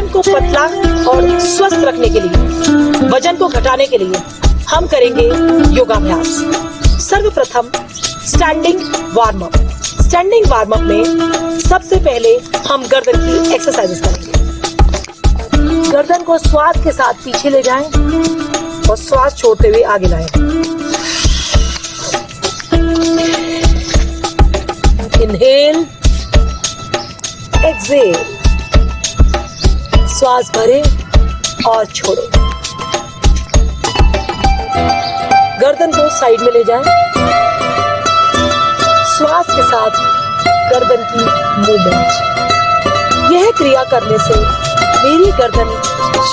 बदन को पतला और स्वस्थ रखने के लिए, वजन को घटाने के लिए हम करेंगे योगाभ्यास। सर्वप्रथम standing warm up. Standing warm up में सबसे पहले हम गर्दन की एक्सरसाइजेस करेंगे। गर्दन को श्वास के साथ पीछे ले जाएं और श्वास छोड़ते हुए आगे लाएं। इनहेल, एक्सहेल, श्वास भरें और छोड़ें। गर्दन को साइड में ले जाएं। श्वास के साथ गर्दन की मूवमेंट। यह क्रिया करने से मेरी गर्दन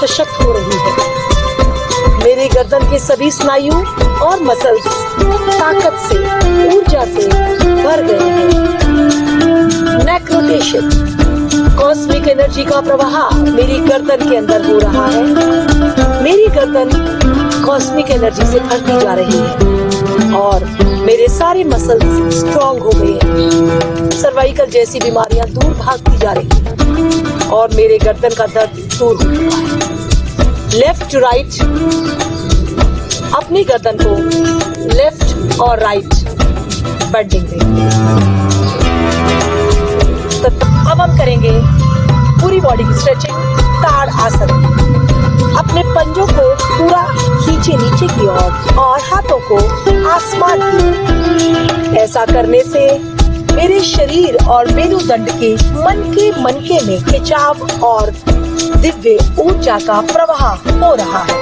सशक्त हो रही है। मेरी गर्दन के सभी स्नायु और मसल्स ताकत से, ऊर्जा से भर गए हैं। नेक रोटेशन, कॉस्मिक एनर्जी का प्रवाह मेरी गर्दन के अंदर हो रहा है। मेरी गर्दन कॉस्मिक एनर्जी से भरती जा रही है और मेरे सारे मसल्स स्ट्रॉन्ग हो गए हैं। सर्वाइकल जैसी बीमारियां दूर भागती जा रही हैं और मेरे गर्दन का दर्द दूर हो चुका है। लेफ्ट टू राइट, अपनी गर्दन को लेफ्ट और राइट बेंडिंग देंगे। तो अब हम करेंगे पूरी बॉडी की स्ट्रेचिंग, ताड़ आसन। अपने पंजों को पूरा खींचे नीचे की ओर और हाथों को आसमान की। ऐसा करने से मेरे शरीर और मेरुदंड के मनके में खिंचाव और दिव्य ऊर्जा का प्रवाह हो रहा है।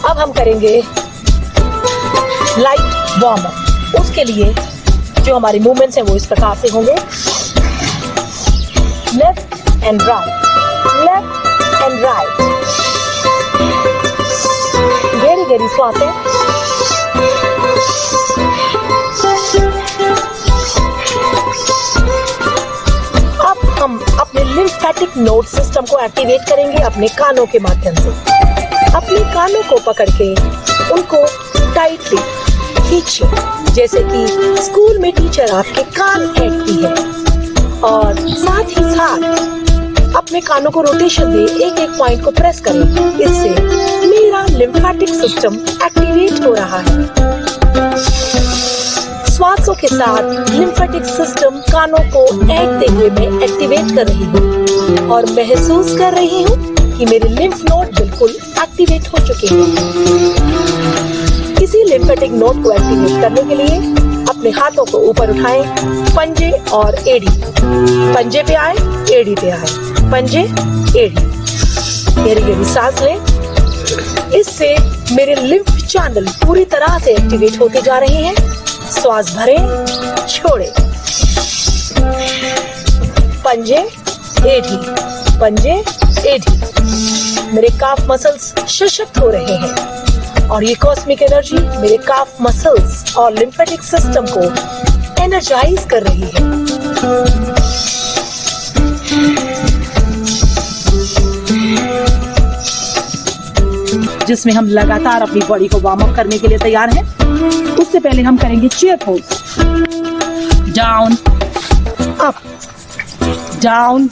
अब हम करेंगे लाइट वार्म अप। उसके लिए जो हमारी मूवमेंट्स हैं वो इस प्रकार से होंगे। Left and right, left and right. गहरी गहरी सांसें। अब हम अपने लिम्फेटिक नोड सिस्टम को एक्टिवेट करेंगे अपने कानों के माध्यम से। अपने कानों को पकड़ के उनको टाइटली खींचिए, जैसे कि स्कूल में टीचर आपके कान फेंकती है। और साथ ही साथ अपने कानों को रोटेशन दे, एक एक पॉइंट को प्रेस करें। इससे मेरा लिम्फेटिक सिस्टम एक्टिवेट हो रहा है। श्वासों के साथ लिम्फेटिक सिस्टम कानों को ऐंठते हुए मैं एक्टिवेट कर रही हूँ और महसूस कर रही हूँ कि मेरे लिम्फ नोड बिल्कुल एक्टिवेट हो चुके हैं। इसी लिम्फेटिक नोड को एक्टिवेट करने के लिए अपने हाथों को ऊपर उठाएं, पंजे और एड़ी। पंजे पे आए, एड़ी पे आए, पंजे एड़ी। गहरी गहरी सांस लें। इससे मेरे लिम्फ चैनल पूरी तरह से एक्टिवेट होते जा रहे हैं। श्वास भरें, छोड़ें। पंजे एड़ी, पंजे एड़ी। मेरे काफ मसल्स सशक्त हो रहे हैं और ये कॉस्मिक एनर्जी मेरे काफ मसल्स और लिम्फेटिक सिस्टम को एनर्जाइज कर रही है। जिसमें हम लगातार अपनी बॉडी को वार्म अप करने के लिए तैयार हैं। उससे पहले हम करेंगे chair pose. Down up, down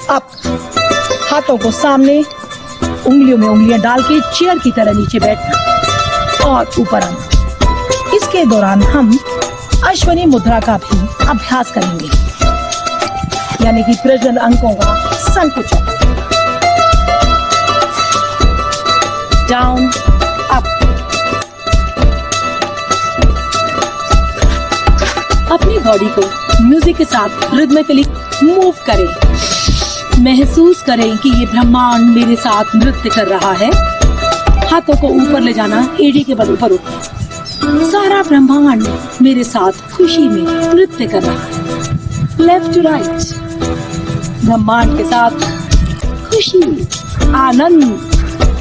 up. हाथों को सामने, उंगलियों में उंगलियां डाल के चेयर की तरह नीचे बैठना और ऊपर आना। इसके दौरान हम अश्वनी मुद्रा का भी अभ्यास करेंगे, यानी कि प्रजनन अंगों का संकुचन। Down up. अपनी बॉडी को म्यूजिक के साथ रिदमिकली मूव करें। महसूस करें कि ये ब्रह्मांड मेरे साथ नृत्य कर रहा है। हाथों को ऊपर ले जाना, एड़ी के बल ऊपर उठना। सारा ब्रह्मांड मेरे साथ खुशी में नृत्य कर रहा है। लेफ्ट टू राइट, ब्रह्मांड के साथ खुशी, आनंद,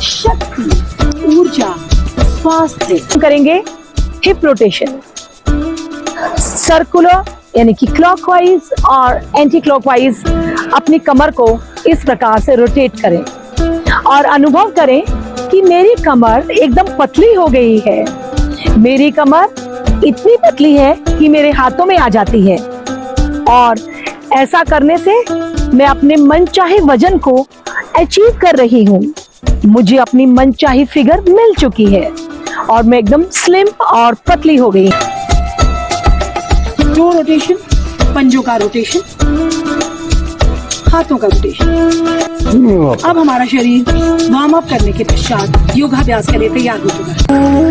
शक्ति, ऊर्जा, स्वास्थ्य। करेंगे हिप रोटेशन। सर्कुलर यानी कि क्लॉकवाइज और एंटी क्लॉकवाइज अपनी कमर को इस प्रकार से रोटेट करें और अनुभव करें कि मेरी कमर एकदम पतली हो गई है। मेरी कमर इतनी पतली है कि मेरे हाथों में आ जाती है और ऐसा करने से मैं अपने मनचाहे वजन को अचीव कर रही हूँ। मुझे अपनी मनचाही फिगर मिल चुकी है और मैं एकदम स्लिम और पतली हो गई। जो रोटेशन, पंजों का रोटेशन, हाथों का रोटेशन। अब हमारा शरीर वार्म अप करने के पश्चात योगाभ्यास के लिए तैयार हो चुका है।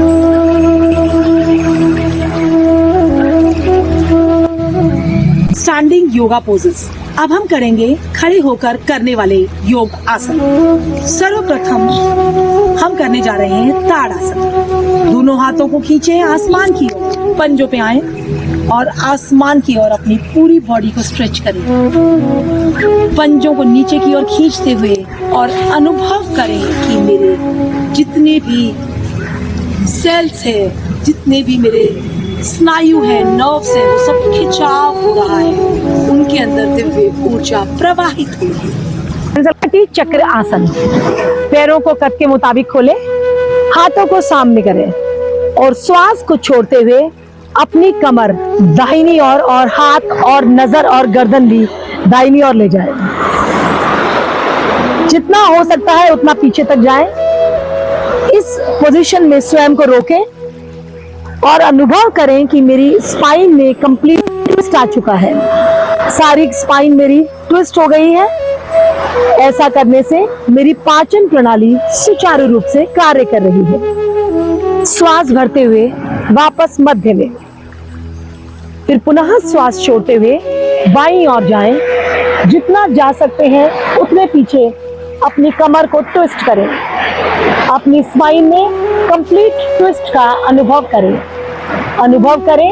Standing yoga poses. अब हम करेंगे खड़े होकर करने वाले योग आसन। सर्वप्रथम हम करने जा रहे हैं ताड़ासन। दोनों हाथों को खींचे आसमान की ओर, पंजों पे आए और आसमान की ओर अपनी पूरी बॉडी को स्ट्रेच करें। पंजों को नीचे की ओर खींचते हुए और अनुभव करें कि मेरे जितने भी सेल्स है, जितने भी मेरे स्नायु है, नर्व्स है, वो सब खिंचाव हो रहा है, उनके अंदर दिव्य ऊर्जा प्रवाहित हो रही है। चक्र आसन। पैरों को कद के मुताबिक खोले, हाथों को सामने करें और श्वास को छोड़ते हुए अपनी कमर दाहिनी ओर और हाथ और नजर और गर्दन भी दाहिनी ओर ले जाएं। जितना हो सकता है उतना पीछे तक जाएं। इस पोजीशन में स्वयं को रोकें और अनुभव करें कि मेरी स्पाइन में कंप्लीट ट्विस्ट आ चुका है। सारी स्पाइन मेरी ट्विस्ट हो गई है। ऐसा करने से मेरी पाचन प्रणाली सुचारू रूप से कार्य कर रही है। श्वास भरते हुए वापस मध्य में, फिर पुनः श्वास छोड़ते हुए बाईं ओर जाएं। जितना जा सकते हैं उतने पीछे अपनी कमर को ट्विस्ट करें। अपनी स्पाइन में कंप्लीट ट्विस्ट का अनुभव करें। अनुभव करें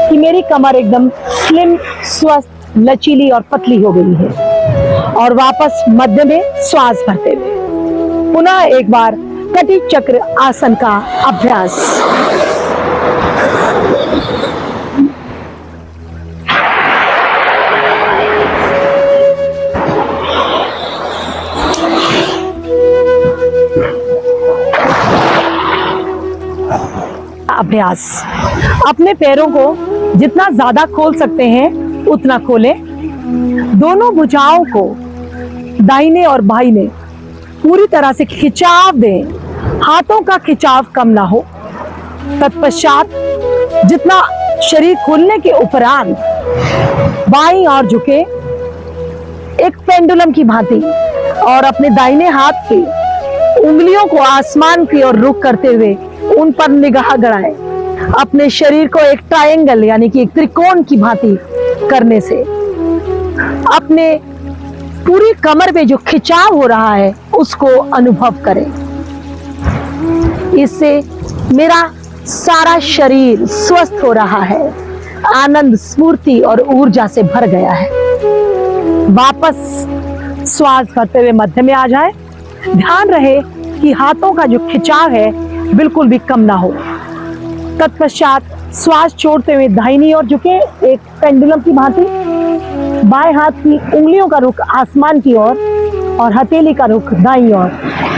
कि मेरी कमर एकदम स्लिम, स्वस्थ, लचीली और पतली हो गई है। और वापस मध्य में श्वास भरते हुए पुनः एक बार कटी चक्र आसन का अभ्यास। अभ्यास। अपने पैरों को जितना ज्यादा खोल सकते हैं उतना खोलें। दोनों भुजाओं को दाहिने और बाईं पूरी तरह से खिंचाव दें। हाथों का खिंचाव कम ना हो। तत्पश्चात जितना शरीर खोलने के उपरांत बाईं ओर झुके एक पेंडुलम की भांति और अपने दाहिने हाथ की उंगलियों को आसमान की ओर रुख करते हुए उन पर निगाह गड़ाएं। अपने शरीर को एक ट्रायंगल यानी कि एक त्रिकोण की भांति करने से अपने पूरी कमर में जो खिंचाव हो रहा है उसको अनुभव करें। इससे मेरा सारा शरीर स्वस्थ हो रहा है, आनंद, स्फूर्ति और ऊर्जा से भर गया है। वापस श्वास भरते हुए मध्य में आ जाए। ध्यान रहे कि हाथों का जो खिंचाव है बिल्कुल भी कम ना हो। तत्पश्चात श्वास छोड़ते हुए दाहिनी ओर झुके एक पेंडुलम की भांति। बाएं हाथ की उंगलियों का रुख आसमान की ओर और हथेली का रुख दाईं ओर।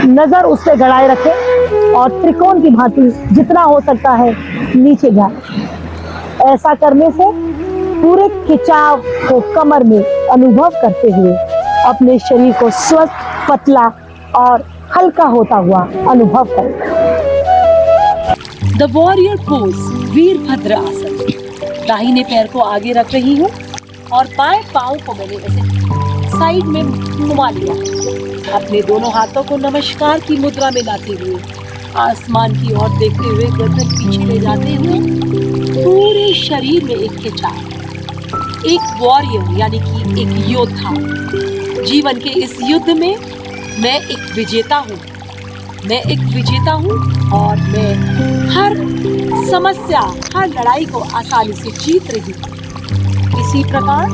नजर उस पर गड़ाए रखें और त्रिकोण की भांति जितना हो सकता है नीचे जाए। ऐसा करने से पूरे खिंचाव को कमर में अनुभव करते हुए अपने शरीर को स्वस्थ, पतला और हल्का होता हुआ अनुभव करें। द वॉरियर पोज, वीरभद्र आसन। दाहिने पैर को आगे रख रही हूँ और बाएं पांव को मैंने ऐसे साइड में घुमा लिया। अपने दोनों हाथों को नमस्कार की मुद्रा में लाते हुए आसमान की ओर देखते हुए गर्दन पीछे ले जाते हुए पूरे शरीर में एक खिंचाव। एक वॉरियर यानी कि एक योद्धा। जीवन के इस युद्ध में मैं एक विजेता हूँ। मैं एक विजेता हूँ और मैं हर समस्या, हर लड़ाई को आसानी से जीत रही हूँ। इसी प्रकार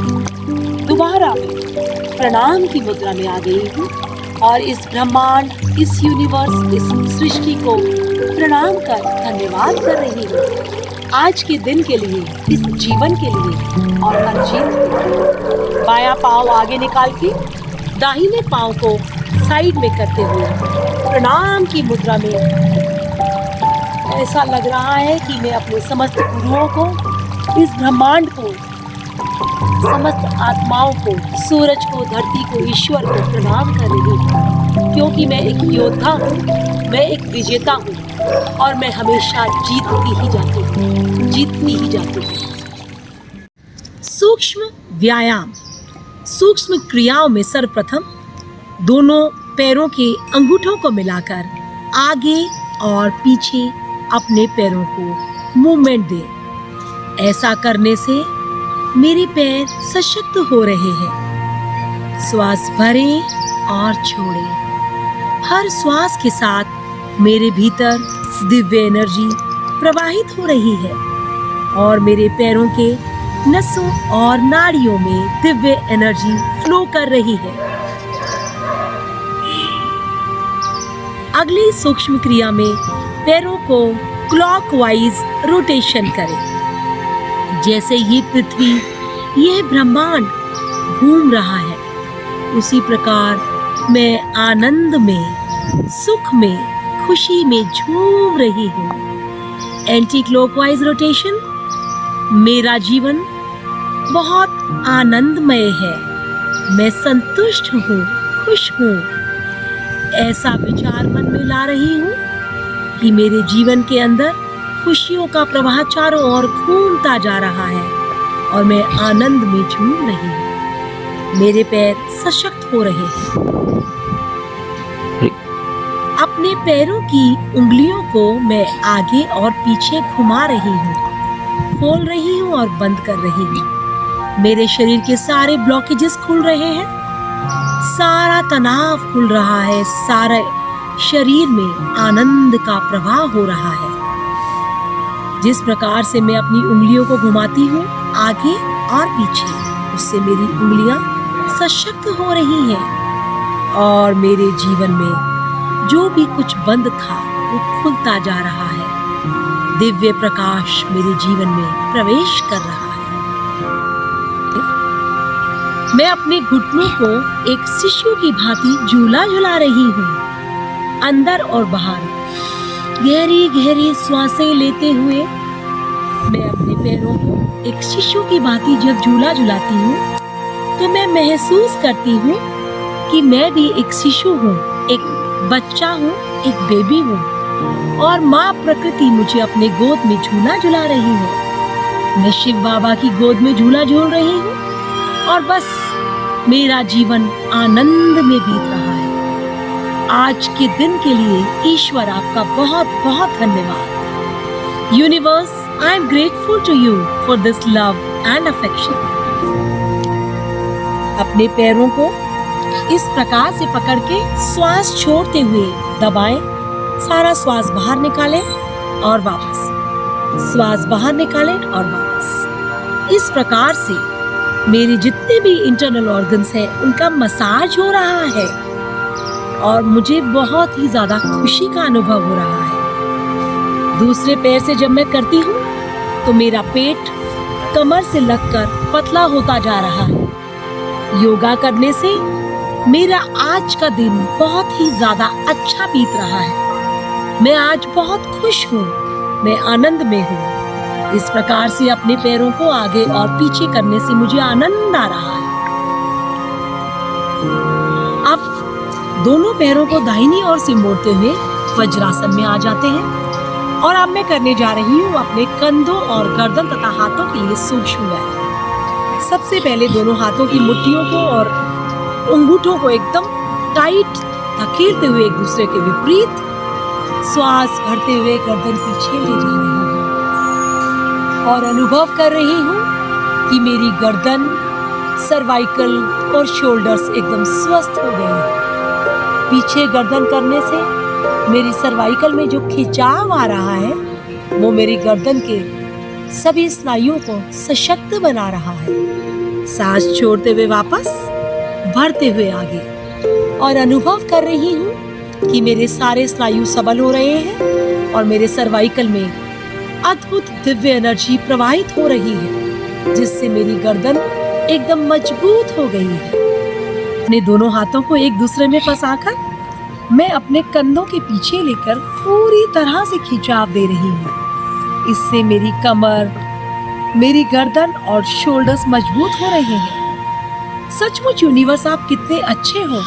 दोबारा मैं प्रणाम की मुद्रा में आ गई हूँ और इस ब्रह्मांड, इस यूनिवर्स, इस सृष्टि को प्रणाम कर धन्यवाद कर रही हूँ आज के दिन के लिए, इस जीवन के लिए और हर जीत के लिए। बायां पाँव आगे निकाल के दाहिने पाँव को साइड में करते हुए प्रणाम की मुद्रा में ऐसा लग रहा है कि मैं अपने समस्त गुरुओं को, इस ब्रह्मांड को समस्त आत्माओं को, सूरज को, धरती को, ईश्वर को प्रणाम कर रही हूँ, क्योंकि मैं एक योद्धा हूँ, मैं एक विजेता हूँ और मैं हमेशा जीतती ही जाती हूँ। सूक्ष्म व्यायाम। सूक्ष्म क्रियाओं में सर्वप्रथम दोनों पैरों के अंगूठों को मिलाकर आगे और पीछे अपने पैरों को मूवमेंट दें। ऐसा करने से मेरे पैर सशक्त हो रहे हैं। श्वास भरें और छोड़ें। हर श्वास के साथ मेरे भीतर दिव्य एनर्जी प्रवाहित हो रही है और मेरे पैरों के नसों और नाड़ियों में दिव्य एनर्जी फ्लो कर रही है। अगली सूक्ष्म क्रिया में पैरों को क्लॉकवाइज रोटेशन करें। जैसे ये पृथ्वी, यह ब्रह्मांड घूम रहा है, उसी प्रकार मैं आनंद में, सुख में, खुशी में झूम रही हूँ। Anti clockwise rotation. मेरा जीवन बहुत आनंदमय है, मैं संतुष्ट हूँ, खुश हूँ। ऐसा विचार मन में ला रही हूँ कि मेरे जीवन के अंदर खुशियों का प्रवाह चारों ओर घूमता जा रहा है और मैं आनंद में झूम रही हूँ। मेरे पैर सशक्त हो रहे हैं। अपने पैरों की उंगलियों को मैं आगे और पीछे घुमा रही हूँ, खोल रही हूँ और बंद कर रही हूँ। मेरे शरीर के सारे ब्लॉकेजेस खुल रहे हैं, सारा तनाव खुल रहा है, सारे शरीर में आनंद का प्रवाह हो रहा है। जिस प्रकार से मैं अपनी उंगलियों को घुमाती हूँ आगे और पीछे, उससे मेरी उंगलियां सशक्त हो रही हैं और मेरे जीवन में जो भी कुछ बंद था वो खुलता जा रहा है। दिव्य प्रकाश मेरे जीवन में प्रवेश कर रहा है। मैं अपने घुटनों को एक शिशु की भांति झूला झुला रही हूँ। अंदर और बाहर गहरी गहरी श्वासें लेते हुए मैं अपने पैरों को एक शिशु की भांति जब झूला झुलाती हूँ तो मैं महसूस करती हूँ कि मैं भी एक शिशु हूँ, एक बच्चा हूँ, एक बेबी हूँ और माँ प्रकृति मुझे अपने गोद में झूला झुला रही है। मैं शिव बाबा की गोद में झूला झूल रही हूँ और बस मेरा जीवन आनंद में बीत रहा है। आज के दिन के लिए ईश्वर आपका बहुत बहुत धन्यवाद। Universe, I am grateful to you for this love and affection. अपने पैरों को इस प्रकार से पकड़ के श्वास छोड़ते हुए दबाएं। सारा श्वास बाहर निकालें और वापस, श्वास बाहर निकालें और वापस। इस प्रकार से मेरे जितने भी इंटरनल ऑर्गन्स हैं उनका मसाज हो रहा है और मुझे बहुत ही ज्यादा खुशी का अनुभव हो रहा है। दूसरे पैर से जब मैं करती हूँ तो मेरा पेट कमर से लगकर पतला होता जा रहा है। योगा करने से मेरा आज का दिन बहुत ही ज्यादा अच्छा बीत रहा है। मैं आज बहुत खुश हूँ, मैं आनंद में हूँ। इस प्रकार से अपने पैरों को आगे और पीछे करने से मुझे आनंद आ रहा है। अब दोनों पैरों को दाहिनी ओर से मोड़ते हुए वज्रासन में आ जाते हैं और अब मैं करने जा रही हूँ अपने कंधों और गर्दन तथा हाथों के लिए सूक्ष्म व्यायाम। सबसे पहले दोनों हाथों की मुट्ठियों को और अंगूठों को एकदम टाइट धकेलते हुए एक दूसरे के विपरीत श्वास भरते हुए गर्दन पीछे ले जा रही हूँ और अनुभव कर रही हूँ कि मेरी गर्दन, सर्वाइकल और शोल्डर्स एकदम स्वस्थ हो गए हैं। पीछे गर्दन करने से मेरी सर्वाइकल में जो खिंचाव आ रहा है वो मेरी गर्दन के सभी स्नायुओं को सशक्त बना रहा है। सांस छोड़ते हुए वापस, भरते हुए आगे और अनुभव कर रही हूँ कि मेरे सारे स्नायु सबल हो रहे हैं और मेरे सर्वाइकल में अद्भुत दिव्य एनर्जी प्रवाहित हो रही है जिससे मेरी गर्दन एकदम मजबूत हो गई है। अपने दोनों हाथों को एक दूसरे में फंसाकर मैं अपने कंधों के पीछे लेकर पूरी तरह से खिंचाव दे रही हूँ। इससे मेरी कमर, मेरी गर्दन और शोल्डर्स मजबूत हो रहे हैं। सचमुच यूनिवर्स, आप कितने अच्छे हो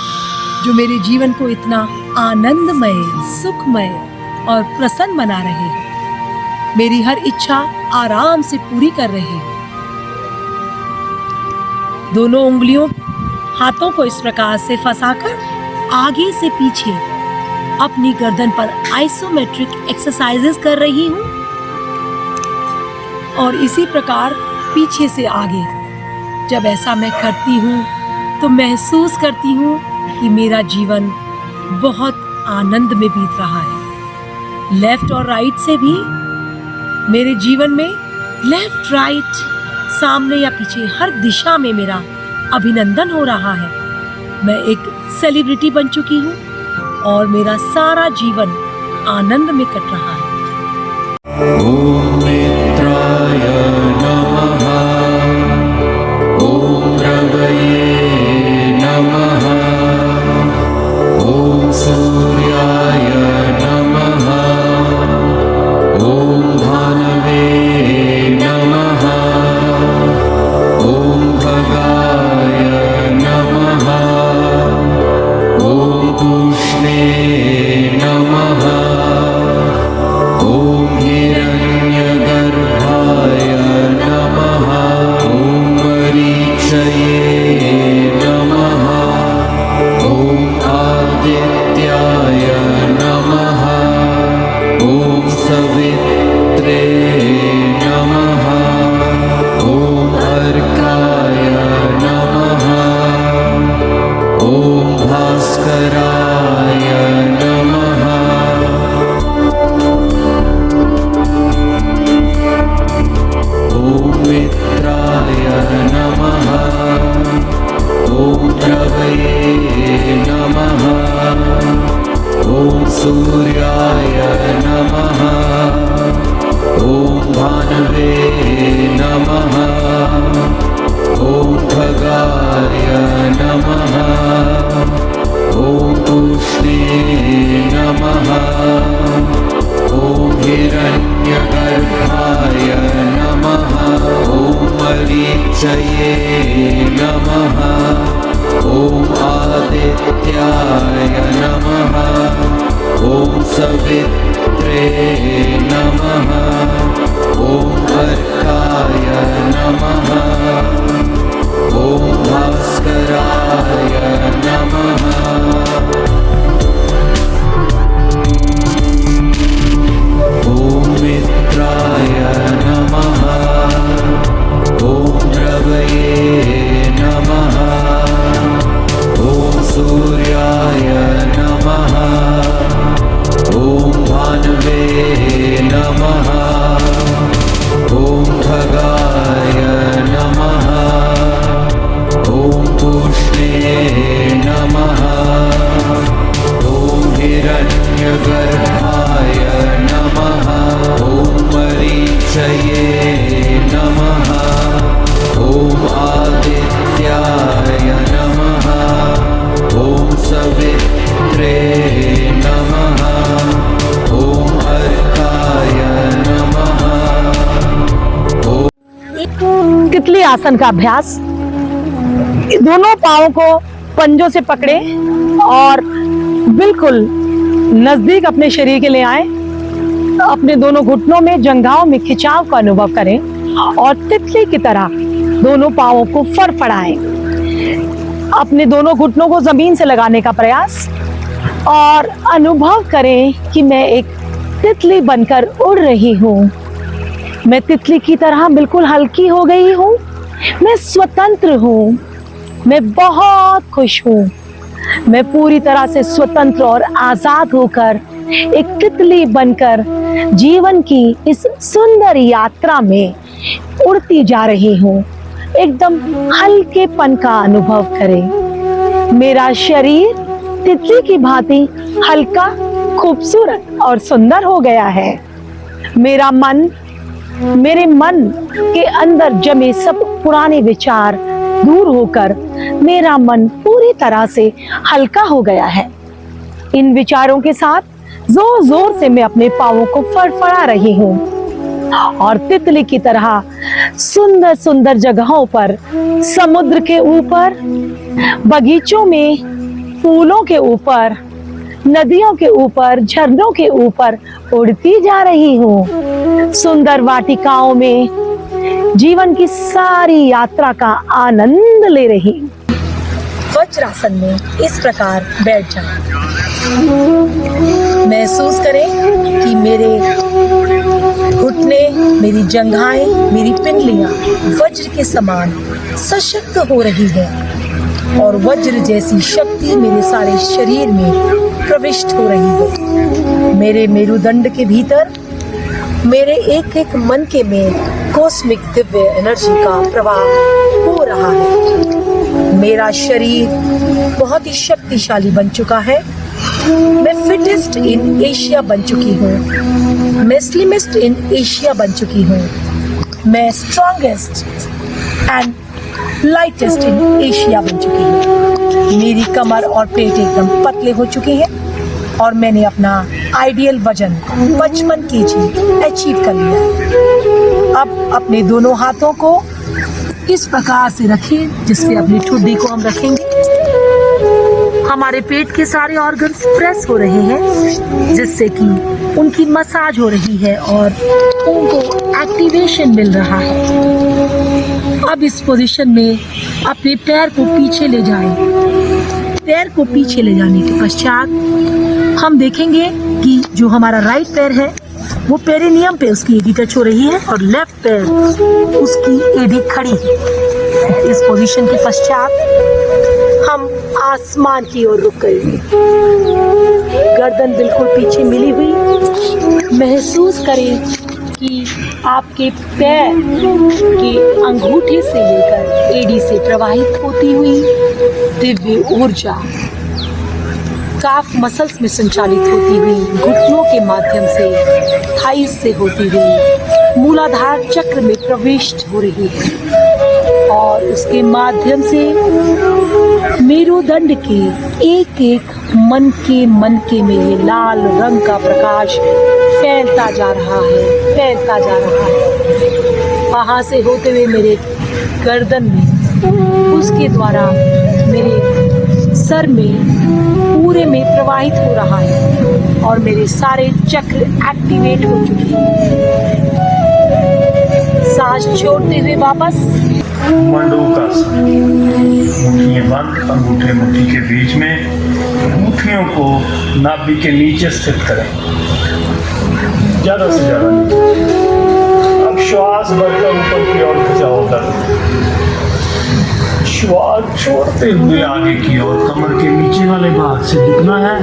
जो मेरे जीवन को इतना आनंदमय, सुखमय और प्रसन्न बना रहे हैं। मेरी हर इच्छा आराम से पूरी कर रहे हैं। दोनों उंगलियों, हाथों को इस प्रकार से फंसाकर आगे से पीछे अपनी गर्दन पर आइसोमेट्रिक एक्सरसाइजेस कर रही हूँ और इसी प्रकार पीछे से आगे। जब ऐसा मैं करती हूँ तो महसूस करती हूँ कि मेरा जीवन बहुत आनंद में बीत रहा है। लेफ्ट और राइट से भी मेरे जीवन में, लेफ्ट राइट, सामने या पीछे, हर दिशा में मेरा अभिनंदन हो रहा है। मैं एक सेलिब्रिटी बन चुकी हूँ और मेरा सारा जीवन आनंद में कट रहा है। ॐ मित्राय नमः। ॐ रवये नमः। ॐ सूर्याय नमः। ॐ भानवे नमः। ॐ भगाय नमः। ॐ तूष्णे नमः। ॐ हिरण्यगर्भाय नमः। ॐ मरीचये नमः। ॐ आदित्याय नमः। ॐ सवित्रे नमः। ॐ अर्काय नमः। ॐ भास्कराय नमः। ॐ मित्राय नमः। ॐ रवये नमः। ॐ सूर्याय नमः। ॐ भानवे नमः। ॐ भगाय नमः। ॐ तूष्णे नमः। ॐ हिरण्यगर्भाय नमः। ॐ मरीचये नमः। ॐ आदित्याय नमः। ॐ सवित्रे नमः। ॐ अर्काय नमः। ॐ भास्कराय नमः। ॐ मित्राय नमः। ॐ रवये नमः। ॐ सूर्याय नमः। ॐ भानवे नमः। ॐ भगाय नमः। ॐ तूष्णे नमः। ॐ हिरण्यगर्भाय नमः। ॐ मरीचये नमः। ॐ आदित्याय नमः। ॐ सवित्रे नमः। ॐ अर्काय नमः। तितली आसन का अभ्यास। दोनों पाँवों को पंजों से पकड़े और बिल्कुल नजदीक अपने शरीर के ले आए। अपने दोनों घुटनों में, जंघाओं में खिंचाव का अनुभव करें और तितली की तरह दोनों पाँवों को फड़फड़ाएं। अपने दोनों घुटनों को जमीन से लगाने का प्रयास और अनुभव करें कि मैं एक तितली बनकर उड़ रही हूँ। मैं तितली की तरह बिल्कुल हल्की हो गई हूँ। मैं स्वतंत्र हूँ। मैं बहुत खुश हूँ। मैं पूरी तरह से स्वतंत्र और आजाद होकर एक तितली बनकर जीवन की इस सुंदर यात्रा में उड़ती जा रही हूँ। एकदम हल्केपन का अनुभव करें। मेरा शरीर तितली की भांति हल्का, खूबसूरत और सुंदर हो गया है। मेरे मन के अंदर जमे सब पुराने विचार दूर होकर मेरा मन पूरी तरह से हल्का हो गया है। इन विचारों के साथ जोर जोर से मैं अपने पाँवों को फड़फड़ा रही हूँ। और तितली की तरह सुंदर सुंदर जगहों पर, समुद्र के ऊपर, बगीचों में, फूलों के ऊपर, नदियों के ऊपर, झरनों के ऊपर उड़ती जा रही हूँ। सुंदर वाटिकाओं में जीवन की सारी यात्रा का आनंद ले रही हूँ। वज्रासन में इस प्रकार बैठ जाएं। महसूस करें कि मेरे घुटने, मेरी जंघाएं, मेरी पिंडलियां वज्र के समान सशक्त हो रही है और वज्र जैसी शक्ति मेरे सारे शरीर में प्रविष्ट हो रही है। मेरे मेरुदंड के भीतर, मेरे एक एक मन के में कॉस्मिक दिव्य एनर्जी का प्रवाह हो रहा है। मेरा शरीर बहुत ही शक्तिशाली बन चुका है। मैं फिटेस्ट इन एशिया बन चुकी हूँ। मैं स्लिमेस्ट इन एशिया बन चुकी हूँ। मैं strongest and lightest in Asia बन चुकी हूँ। मेरी कमर और पेट एकदम पतले हो चुके हैं और मैंने अपना आइडियल वजन 55 kg अचीव कर लिया। अब अपने दोनों हाथों को इस प्रकार से रखें जिससे अपनी ठुड्डी को हम रखेंगे। हमारे पेट के सारे ऑर्गन्स प्रेस हो रहे हैं जिससे कि उनकी मसाज हो रही है और उनको एक्टिवेशन मिल रहा है। अब इस पोजीशन में अपने पैर को पीछे ले जाएं। पैर को पीछे ले जाने के पश्चात हम देखेंगे कि जो हमारा राइट पैर है वो पेरिनियम पे उसकी एडी टच हो रही है और लेफ्ट पैर उसकी एडी खड़ी है। इस पोजीशन के पश्चात हम आसमान की ओर रुक गए। गर्दन बिल्कुल पीछे मिली हुई। महसूस करें कि आपके पैर के अंगूठे से लेकर एडी से प्रवाहित होती हुई दिव्य ऊर्जा काफ मसल्स में संचालित होती हुई, घुटनों के माध्यम से थाइस से होती हुई मूलाधार चक्र में प्रविष्ट हो रही है और उसके माध्यम से मेरुदंड के एक एक मनके में ये लाल रंग का प्रकाश फैलता जा रहा है। वहां से होते हुए मेरे गर्दन में, उसके द्वारा मेरे सर में, पूरे में प्रवाहित हो रहा है और मेरे सारे चक्र एक्टिवेट हो चुके हैं। सांस छोड़ते हुए वापस मंडूकासन। मुट्ठियां बंद, अंगूठे मुट्ठी के बीच में, मुट्ठियों को नाभि के नीचे स्थित करें, ज्यादा से ज्यादा नीचे। अब श्वास भरकर ऊपर की ओर खिंचाव कर श्वास छोड़ते हुए आगे की ओर कमर के नीचे वाले भाग से झुकना है।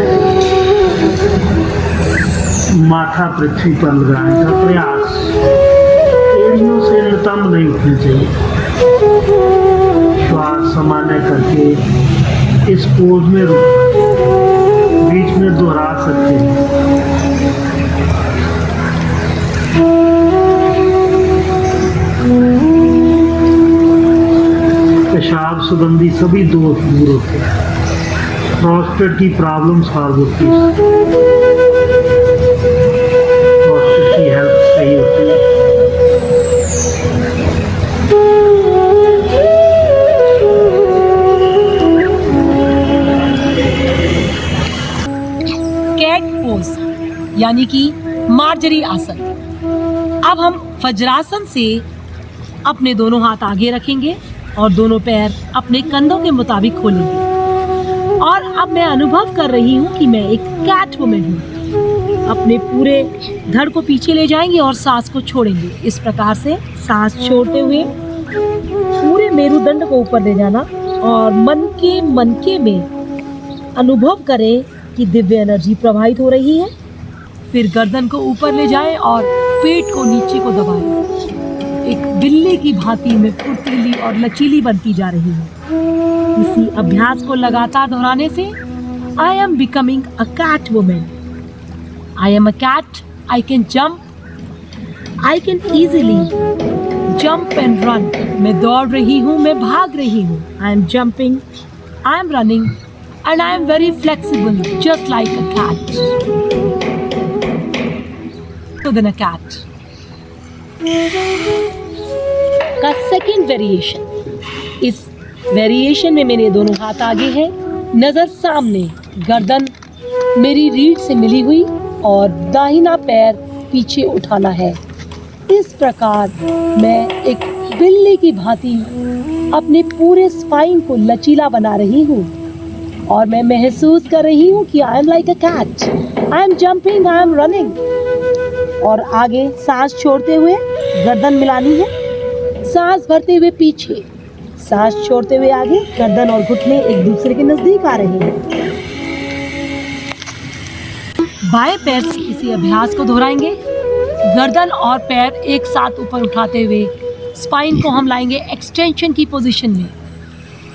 माथा पृथ्वी पर लगाने का प्रयास। एड़ियों से नितंब नहीं उठने चाहिए। श्वास सामान्य करके इस पोज में रुक, बीच में दोहरा सकते हैं। पेशाब संबंधी सभी दोष दूर होते हैं। प्रोस्टेट की प्रॉब्लम सॉल्व होती है। प्रोस्टेट की हेल्थ सही होती है। कैट पोज यानी कि मार्जरी आसन। अब हम वज्रासन से अपने दोनों हाथ आगे रखेंगे और दोनों पैर अपने कंधों के मुताबिक खोलेंगे और अब मैं अनुभव कर रही हूँ कि मैं एक कैट वुमन हूँ। अपने पूरे धड़ को पीछे ले जाएंगे और सांस को छोड़ेंगे। इस प्रकार से सांस छोड़ते हुए पूरे मेरुदंड को ऊपर ले जाना और मनके में अनुभव करें कि दिव्य एनर्जी प्रवाहित हो रही है। फिर गर्दन को ऊपर ले जाएं और पेट को नीचे को दबाएं। एक बिल्ली की भांति में फुर्तीली और लचीली बनती जा रही है। इसी अभ्यास को लगातार दोहराने से I am becoming a cat woman. I am a cat, I can jump, I can easily jump and run. मैं दौड़ रही हूँ, मैं भाग रही हूँ। I am jumping, I am running and I am very flexible just like a cat. Then a cat. का second variation. इस वेरिएशन में मेरे दोनों हाथ आगे हैं, नजर सामने, गर्दन मेरी रीढ़ से मिली हुई और दाहिना पैर पीछे उठाना है। इस प्रकार मैं एक बिल्ली की भांति अपने पूरे स्पाइन को लचीला बना रही हूँ और मैं महसूस कर रही हूँ कि I am like a cat, I am jumping, I am running. और आगे सांस छोड़ते हुए गर्दन मिलानी है, सांस भरते हुए पीछे, सांस छोड़ते हुए आगे, गर्दन और घुटने एक दूसरे के नजदीक आ रहे हैं। बाएं पैर से इसी अभ्यास को दोहराएंगे। गर्दन और पैर एक साथ ऊपर उठाते हुए स्पाइन को हम लाएंगे एक्सटेंशन की पोजीशन में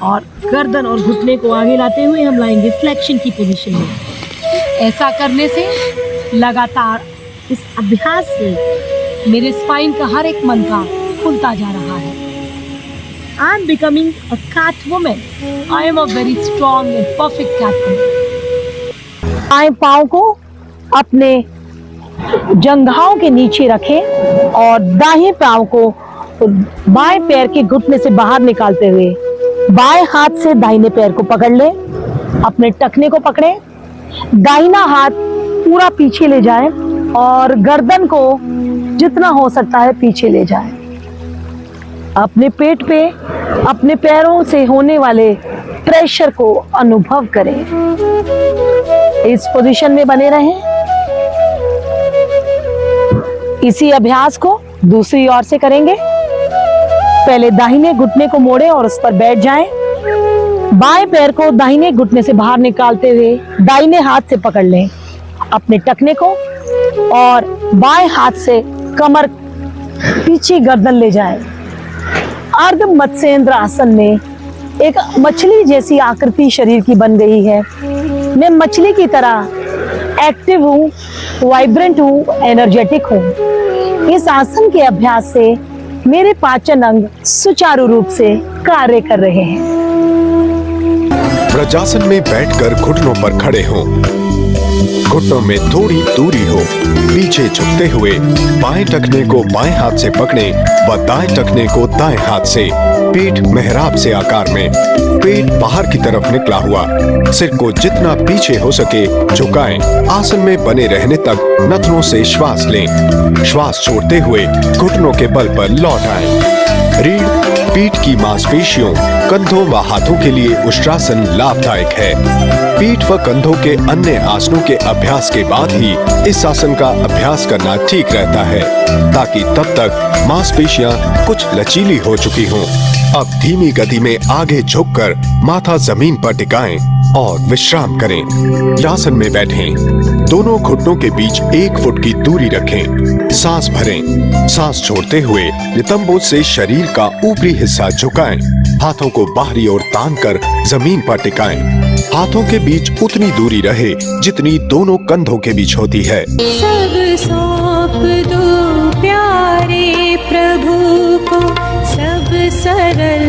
और गर्दन और घुटने को आगे लाते हुए हम लाएंगे फ्लेक्शन की पोजीशन में। ऐसा करने से लगातार इस अभ्यास से मेरे स्पाइन का हर एक मनका खुलता जा रहा है। I am becoming a cat woman. I am a very strong and perfect cat woman. बाएं पाँव को अपने जंघाओं के नीचे रखें और दाहिने पाँव को बाएं पैर के घुटने से बाहर निकालते हुए बाएं हाथ से दाहिने पैर को पकड़ लें, अपने टखने को पकड़ें, दाहिना हाथ पूरा पीछे ले जाएं और गर्दन को जितना हो सकता है पीछे ले जाएं। अपने पेट पे अपने पैरों से होने वाले प्रेशर को अनुभव करें। इस पोजीशन में बने रहें। इसी अभ्यास को दूसरी ओर से करेंगे। पहले दाहिने घुटने को मोड़ें और उस पर बैठ जाएं। बाएं पैर को दाहिने घुटने से बाहर निकालते हुए दाहिने हाथ से पकड़ लें अपने टखने को और बाएं हाथ से कमर पीछे गर्दन ले जाएं। अर्ध मत्स्येंद्र आसन में एक मछली जैसी आकृति शरीर की बन गई है। मैं मछली की तरह एक्टिव हूँ, वाइब्रेंट हूँ, एनर्जेटिक हूँ। इस आसन के अभ्यास से मेरे पाचन अंग सुचारू रूप से कार्य कर रहे हैं। वज्रासन में बैठकर घुटनों पर खड़े हों। घुटनों में थोड़ी दूरी हो, पीछे झुकते हुए बाएं टखने को बाएं हाथ से पकड़ें व दाएं टखने को दाएं हाथ से। पेट मेहराब से आकार में, पेट बाहर की तरफ निकला हुआ, सिर को जितना पीछे हो सके झुकाएं। आसन में बने रहने तक नथनों से श्वास लें। श्वास छोड़ते हुए घुटनों के बल पर लौट आएं। रीढ़, पीठ की मांसपेशियों, कंधों व हाथों के लिए उष्ट्रासन लाभदायक है। पीठ व कंधों के अन्य आसनों के अभ्यास के बाद ही इस आसन का अभ्यास करना ठीक रहता है, ताकि तब तक मांसपेशियां कुछ लचीली हो चुकी हों। अब धीमी गति में आगे झुककर माथा जमीन पर टिकाएं और विश्राम करें। आसन में बैठें। दोनों घुटनों के बीच 1 फुट की दूरी रखें। सांस भरें। सांस छोड़ते हुए नितंबों से शरीर का ऊपरी हिस्सा झुकाएं। हाथों को बाहरी ओर तानकर जमीन पर टिकाएं। हाथों के बीच उतनी दूरी रहे जितनी दोनों कंधों के बीच होती है। सब सौंप दो प्यारे प्रभु को, सब सरल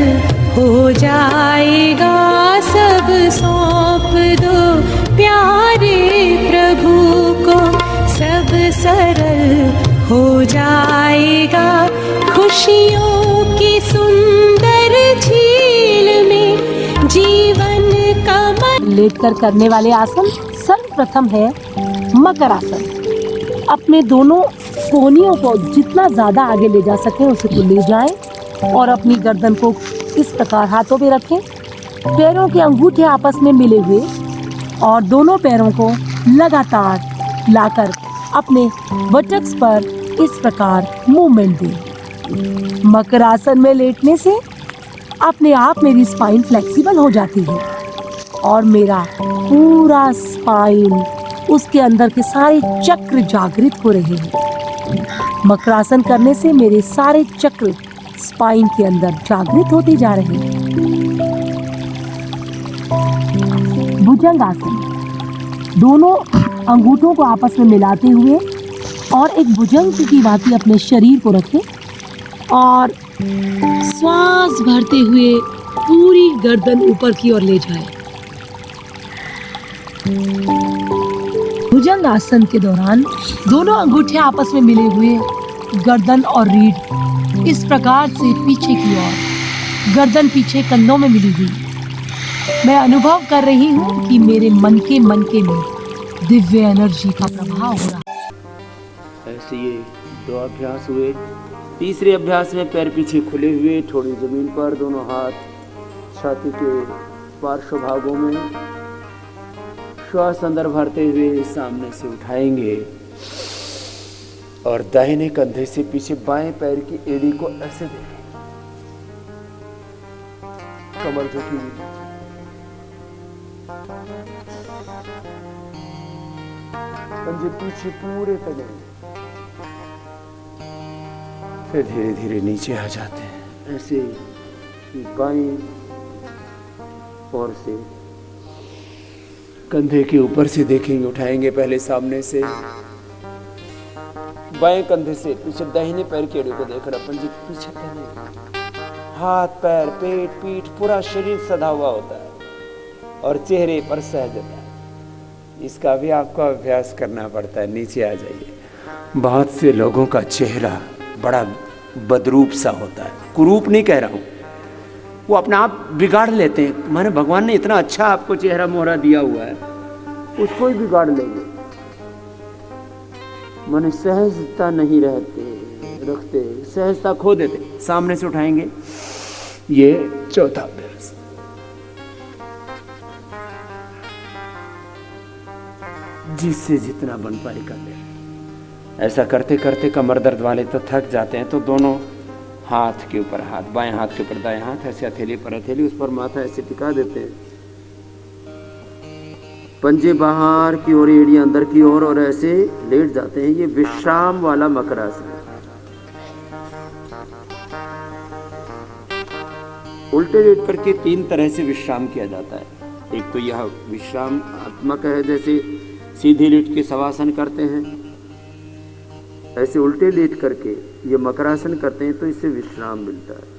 हो जाएगा। सब सौंप दो प्यारे प्रभु को, सब सरल हो जाएगा। खुशियों की सुंदर झील में जीवन का लेटकर करने वाले आसन सर्वप्रथम है मकर आसन। अपने दोनों कोहनियों को जितना ज्यादा आगे ले जा सके उसे को ले जाएं और अपनी गर्दन को इस प्रकार हाथों पे रखें। पैरों के अंगूठे आपस में मिले हुए और दोनों पैरों को लगातार लाकर अपने बटक्स पर इस प्रकार मूवमेंट दें। मकर आसन में लेटने से अपने आप मेरी स्पाइन फ्लेक्सिबल हो जाती है और मेरा पूरा स्पाइन, उसके अंदर के सारे चक्र जागृत हो रहे हैं। मकरासन करने से मेरे सारे चक्र स्पाइन के अंदर जागृत होते जा रहे हैं। भुजंग आसन। दोनों अंगूठों को आपस में मिलाते हुए और एक भुजंग की भांति अपने शरीर को रखें और श्वास भरते हुए पूरी गर्दन ऊपर की ओर ले जाएं। भुजंग आसन के दौरान दोनों अंगूठे आपस में मिले हुए गर्दन और रीढ़ इस प्रकार से पीछे की ओर, गर्दन पीछे कंधों में मिली हुई। मैं अनुभव कर रही हूँ कि मेरे मन के में दिव्य एनर्जी का प्रभाव हो रहा है। ऐसे ये 2 अभ्यास हुए। तीसरे अभ्यास में पैर पीछे खुले हुए, थोड़ी जमीन पर, दोनों हाथ छाती के पार्श्व भागों में, श्वास अंदर भरते हुए सामने से उठाएंगे और दाहिने कंधे से पीछे बाएं पैर की एड़ी को ऐसे देंगे, कमर झुकी हुई, पंजे पीछे पूरे करेंगे, फिर धीरे धीरे नीचे आ जाते हैं। ऐसे बाएं और से कंधे के ऊपर से देखेंगे, उठाएंगे पहले सामने से, बाएं कंधे से पीछे दाहिने पैर की एड़ी को देखना, पंजे पीछे करेंगे, हाथ पैर पेट पीठ पूरा शरीर सधा हुआ होता है और चेहरे पर सहजता। इसका भी आपको अभ्यास करना पड़ता है। नीचे आ जाइए। बहुत से लोगों का चेहरा बड़ा बदरूप सा होता है, कुरूप नहीं कह रहा हूँ, वो अपना आप बिगाड़ लेते हैं। माने भगवान ने इतना अच्छा आपको चेहरा मोहरा दिया हुआ है, उसको ही बिगाड़ लेंगे। माने सहजता नहीं रखते, सहजता खो देते। सामने से उठाएंगे, ये चौथा अभ्यास। जिससे जितना बन पाए कर ले। ऐसा करते करते कमर दर्द वाले तो थक जाते हैं, तो दोनों हाथ के ऊपर हाथ, बाएं हाथ के ऊपर दाएं हाथ, ऐसे हथेली पर हथेली, उस पर माथा ऐसे टिका देते हैं। पंजे बाहर की ओर, एड़ी अंदर की ओर, और ऐसे लेट जाते हैं। ये विश्राम वाला मकरासन। उल्टे लेट करके 3 तरह से विश्राम किया जाता है। एक तो यह विश्राम आत्मक है, जैसे सीधे लेट के शवासन करते हैं, ऐसे उल्टे लेट करके ये मकरासन करते हैं, तो इससे विश्राम मिलता है।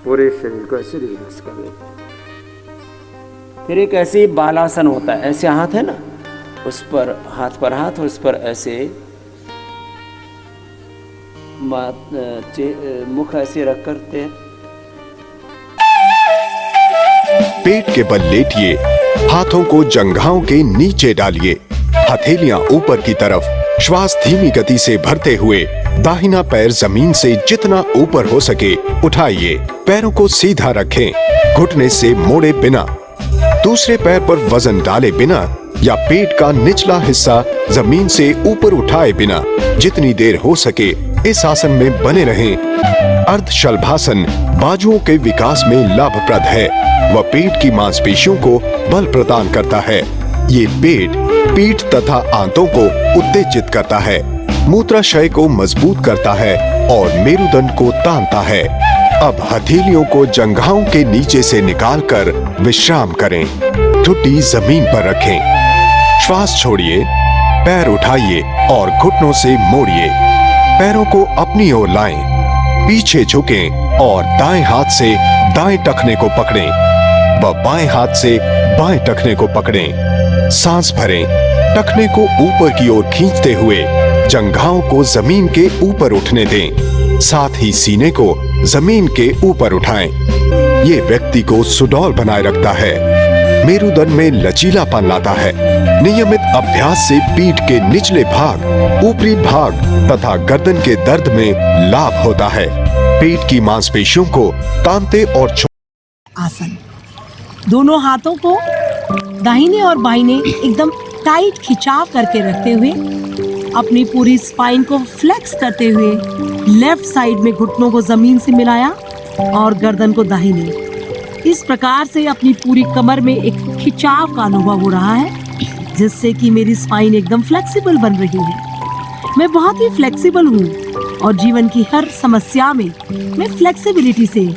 पूरे शरीर को ऐसे रिलैक्स कर लेते हैं। फिर एक ऐसे बालासन होता है, ऐसे हाथ है ना, उस पर हाथ पर हाथ, उस पर ऐसे मुख ऐसे रख करते हैं। पेट के बल लेटिए, हाथों को जंघाओं के नीचे डालिए, हथेलियां ऊपर की तरफ, श्वास धीमी गति से भरते हुए दाहिना पैर जमीन से जितना ऊपर हो सके उठाइए। पैरों को सीधा रखें, घुटने से मोड़े बिना, दूसरे पैर पर वजन डाले बिना या पेट का निचला हिस्सा जमीन से ऊपर उठाए बिना जितनी देर हो सके इस आसन में बने रहें। अर्धशलभासन बाजुओं के विकास में लाभप्रद है व पेट की मांसपेशियों को बल प्रदान करता है। ये पेट, पीठ तथा आंतों को उत्तेजित करता है, मूत्राशय को मजबूत करता है और मेरुदंड को तानता है। अब हथेलियों को जंघाओं के नीचे से निकालकर विश्राम करें। ठुड्डी जमीन पर रखें, श्वास छोड़िए, पैर उठाइए और घुटनों से मोड़िए। पैरों को अपनी ओर लाएं, पीछे झुकें और दाएं हाथ से दाएं टखने को पकड़ें व बाएं हाथ से बाएं टखने को पकड़ें। सांस भरें, टखने को ऊपर की ओर खींचते हुए जंघाओं को जमीन के ऊपर उठने दें, साथ ही सीने को जमीन के ऊपर उठाएं। ये व्यक्ति को सुडौल बनाए रखता है, मेरुदंड में लचीलापन लाता है। नियमित अभ्यास से पीठ के निचले भाग, ऊपरी भाग तथा गर्दन के दर्द में लाभ होता है। पेट की मांसपेशियों को तानते और आसन। दोनों हाथों को दाहिने और बाहिने एकदम टाइट खिंचाव करके रखते हुए अपनी पूरी स्पाइन को फ्लेक्स करते हुए लेफ्ट साइड में घुटनों को जमीन से मिलाया और गर्दन को दाहिने। इस प्रकार से अपनी पूरी कमर में एक खिंचाव का अनुभव हो रहा है, जिससे कि मेरी स्पाइन एकदम फ्लेक्सिबल बन रही है। मैं बहुत ही फ्लेक्सिबल हूँ और जीवन की हर समस्या में मैं फ्लेक्सिबिलिटी से,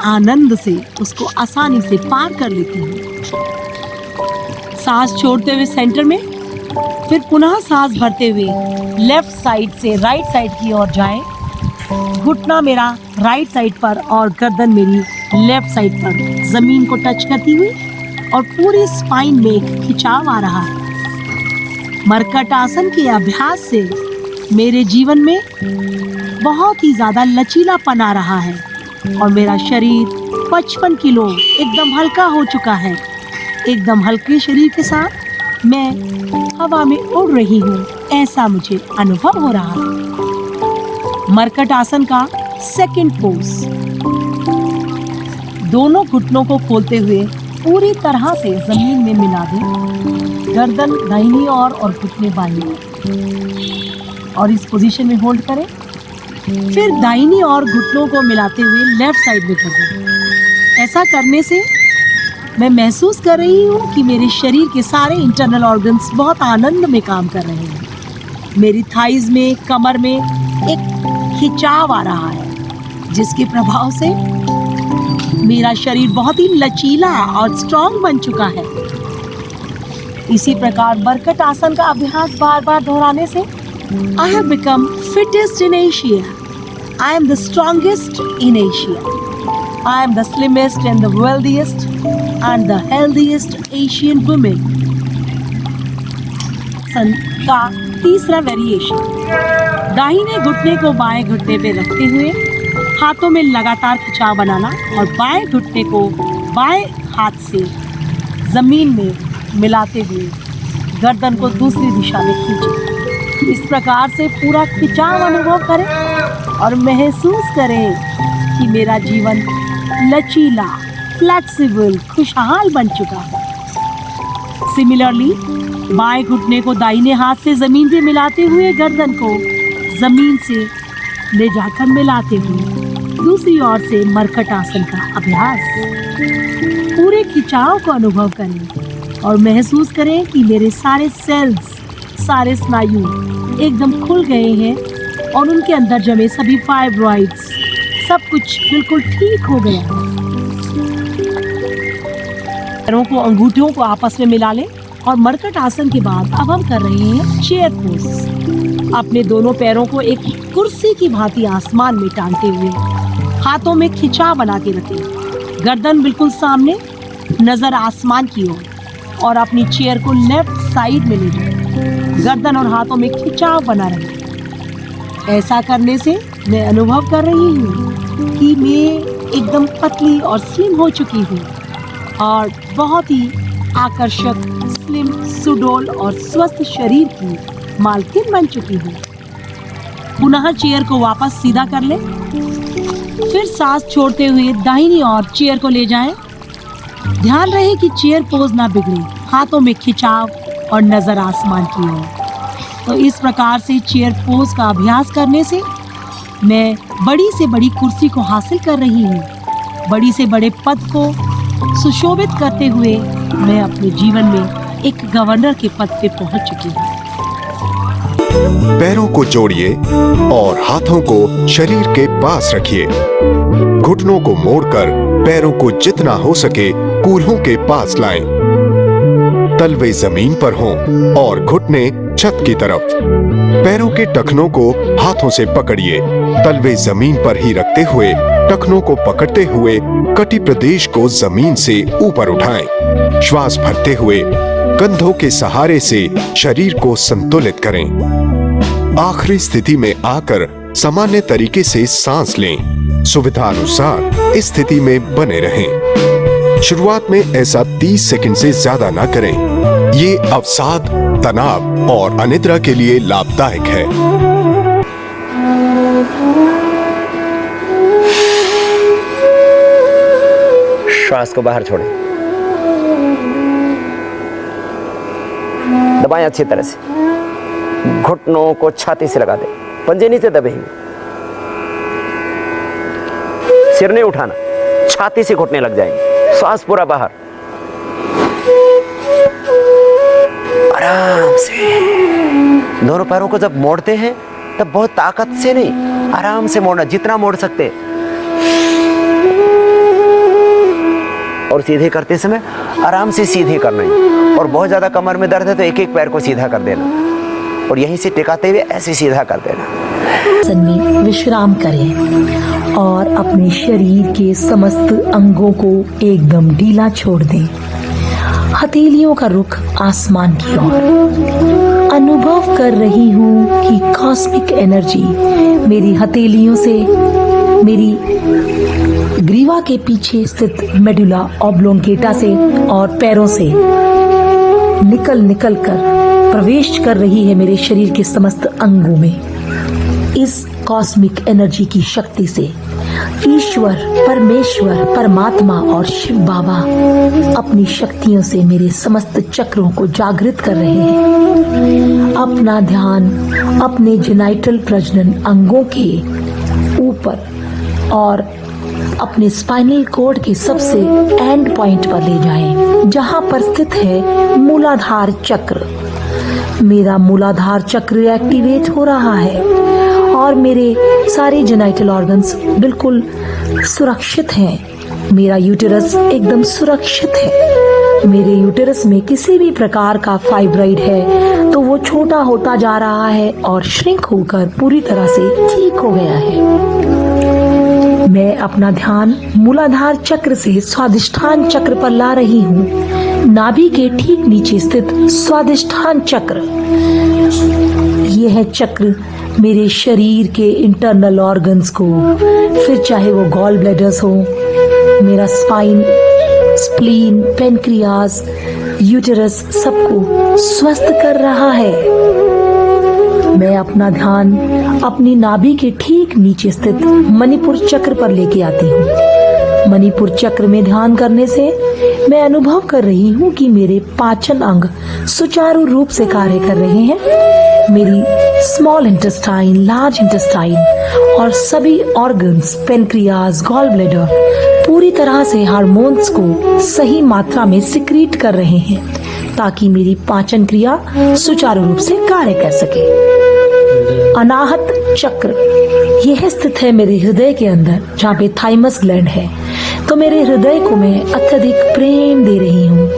आनंद से उसको आसानी से पार कर लेती हूँ। सांस छोड़ते हुए सेंटर में, फिर पुनः सांस भरते हुए लेफ्ट साइड से राइट साइड की ओर जाए। घुटना मेरा राइट साइड पर और गर्दन मेरी लेफ्ट साइड पर जमीन को टच करती हुई और पूरी स्पाइन में एक खिंचाव आ रहा है। मरकट आसन के अभ्यास से मेरे जीवन में बहुत ही ज्यादा लचीलापन आ रहा है और मेरा शरीर 55 किलो एकदम हल्का हो चुका है। एकदम हल्के शरीर के साथ मैं हवा में उड़ रही हूँ, ऐसा मुझे अनुभव हो रहा है। मरकट आसन का सेकंड पोज। दोनों घुटनों को खोलते हुए पूरी तरह से जमीन में मिला दें। गर्दन दाहिनी ओर और घुटने बाईं ओर और इस पोजीशन में होल्ड करें। फिर दाहिनी ओर घुटनों को मिलाते हुए लेफ्ट साइड में कर दें। ऐसा करने से मैं महसूस कर रही हूँ कि मेरे शरीर के सारे इंटरनल ऑर्गन्स बहुत आनंद में काम कर रहे हैं। मेरी थाइज में, कमर में एक खिंचाव आ रहा है, जिसके प्रभाव से मेरा शरीर बहुत ही लचीला और स्ट्रांग बन चुका है। इसी प्रकार मरकट आसन का अभ्यास बार बार दोहराने से I have become fittest in Asia. I am the strongest in Asia. I am the slimmest and the wealthiest and the healthiest Asian woman. सन का तीसरा वेरिएशन। दाहिने घुटने को बाएं घुटने पे रखते हुए हाथों में लगातार खिंचाव बनाना और बाएं घुटने को बाएं हाथ से जमीन में मिलाते हुए गर्दन को दूसरी दिशा में खींचें। इस प्रकार से पूरा खिंचाव अनुभव करें और महसूस करें कि मेरा जीवन लचीला, फ्लेक्सिबल, खुशहाल बन चुका है। सिमिलरली बाएं घुटने को दाहिने हाथ से जमीन पे मिलाते हुए गर्दन को जमीन से ले जाकर मिलाते हुए दूसरी ओर से मरकट आसन का अभ्यास। पूरे खिंचाव को अनुभव करें और महसूस करें कि मेरे सारे सेल्स, सारे स्नायु एकदम खुल गए हैं और उनके अंदर जमे सभी फाइब्रॉइड्स, सब कुछ बिल्कुल ठीक हो गया है। पैरों को, अंगूठियों को आपस में मिला लें और मरकट आसन के बाद अब हम कर रहे हैं चेयर पोज। अपने दोनों पैरों को एक कुर्सी की भांति आसमान में टांगते हुए हाथों में खिंचाव बना के रखें। गर्दन बिल्कुल सामने, नजर आसमान की ओर और अपनी चेयर को लेफ्ट साइड में ले जाएं। गर्दन और हाथों में खिंचाव बना रहे। ऐसा करने से मैं अनुभव कर रही हूँ कि मैं एकदम पतली और स्लिम हो चुकी हूँ और बहुत ही आकर्षक, स्लिम, सुडौल और स्वस्थ शरीर की मालकिन बन चुकी हूँ। पुनः चेयर को वापस सीधा कर लें। फिर सांस छोड़ते हुए दाहिनी ओर चेयर को ले जाएं। ध्यान रहे कि चेयर पोज ना बिगड़े। हाथों में खिंचाव और नजर आसमान की ओर। तो इस प्रकार से चेयर पोज का अभ्यास करने से मैं बड़ी से बड़ी कुर्सी को हासिल कर रही हूँ। बड़ी से बड़े पद को सुशोभित करते हुए मैं अपने जीवन में एक गवर्नर के पद पे पहुंच चुकी हूँ। पैरों को जोड़िए और हाथों को शरीर के पास रखिए। घुटनों को मोड़कर पैरों को जितना हो सके कूल्हों के पास लाएं। तलवे जमीन पर हों और घुटने छत की तरफ। पैरों के टखनों को हाथों से पकड़िए। तलवे जमीन पर ही रखते हुए टखनों को पकड़ते हुए कटी प्रदेश को जमीन से ऊपर उठाएं। श्वास भरते हुए कंधों के सहारे से शरीर को संतुलित करें। आखिरी स्थिति में आकर सामान्य तरीके से सांस लें। सुविधा अनुसार इस स्थिति में बने रहें। शुरुआत में ऐसा 30 सेकंड से ज्यादा ना करें। ये अवसाद, तनाव और अनिद्रा के लिए लाभदायक है। श्वास को बाहर छोड़ें। दबाएं अच्छी तरह से। घुटनों को छाती से लगा दें। पंजे नीचे दबेंगे। सिर नहीं उठाना, छाती से घुटने लग जाएंगे। श्वास पूरा बाहर। आराम से। दोनों पैरों को जब मोड़ते हैं तब बहुत ताकत से नहीं, आराम से मोड़ना, जितना मोड़ सकते हैं। और सीधे करते समय आराम से सीधे करना है। और बहुत ज्यादा कमर में दर्द है तो एक एक पैर को सीधा कर देना और यहीं से टिकाते हुए ऐसे सीधा कर देना। आसन में विश्राम करें और अपने शरीर के समस्त अंगों को एकदम ढीला छोड़ दें। हथेलियों का रुख आसमान की ओर। अनुभव कर रही हूँ कि कॉस्मिक एनर्जी मेरी हथेलियों से, मेरी ग्रीवा के पीछे स्थित मेडुला ऑब्लोंगेटा से और पैरों से निकल कर प्रवेश कर रही है मेरे शरीर के समस्त अंगों में। इस कॉस्मिक एनर्जी की शक्ति से ईश्वर, परमेश्वर, परमात्मा और शिव बाबा अपनी शक्तियों से मेरे समस्त चक्रों को जागृत कर रहे हैं। अपना ध्यान अपने जेनाइटल प्रजनन अंगों के ऊपर और अपने स्पाइनल कॉर्ड के सबसे एंड पॉइंट पर ले जाएं, जहां पर स्थित है मूलाधार चक्र। मेरा मूलाधार चक्र एक्टिवेट हो रहा है और मेरे सारे जेनाइटल ऑर्गन्स बिल्कुल सुरक्षित हैं। मेरा यूटेरस एकदम सुरक्षित है। मेरे यूटेरस में किसी भी प्रकार का फाइब्राइड है तो वो छोटा होता जा रहा है और श्रिंक होकर पूरी तरह से ठीक हो गया है। मैं अपना ध्यान मूलाधार चक्र से स्वादिष्ठान चक्र पर ला रही हूँ। नाभि के ठीक नीचे स्थित स्वादिष्ठान चक्र, यह चक्र मेरे शरीर के इंटरनल ऑर्गन्स को, फिर चाहे वो गॉल ब्लैडर्स हो, मेरा स्पाइन, स्प्लीन, पेनक्रियास, यूटेरस, सबको स्वस्थ कर रहा है। मैं अपना ध्यान अपनी नाभि के ठीक नीचे स्थित मणिपुर चक्र पर लेके आती हूँ। मणिपुर चक्र में ध्यान करने से मैं अनुभव कर रही हूँ कि मेरे पाचन अंग सुचारू रूप से कार्य कर रहे हैं। मेरी स्मॉल इंटेस्टाइन, लार्ज इंटेस्टाइन और सभी ऑर्गन्स, पेनक्रियास, गॉल ब्लैडर पूरी तरह से हार्मोन्स को सही मात्रा में सिक्रीट कर रहे हैं ताकि मेरी पाचन क्रिया सुचारू रूप से कार्य कर सके। अनाहत चक्र यह स्थित है मेरे हृदय के अंदर, जहाँ पे थाइमस ग्लैंड है। तो मेरे हृदय को मैं अत्यधिक प्रेम दे रही हूँ।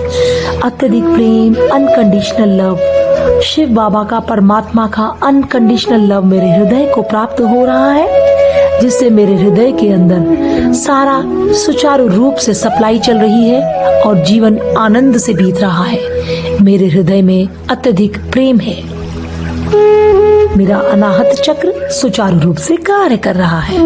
अत्यधिक प्रेम, अनकंडीशनल लव, शिव बाबा का, परमात्मा का अनकंडीशनल लव मेरे हृदय को प्राप्त हो रहा है, जिससे मेरे हृदय के अंदर सारा सुचारू रूप से सप्लाई चल रही है और जीवन आनंद से बीत रहा है। मेरे हृदय में अत्यधिक प्रेम है। मेरा अनाहत चक्र सुचारू रूप से कार्य कर रहा है।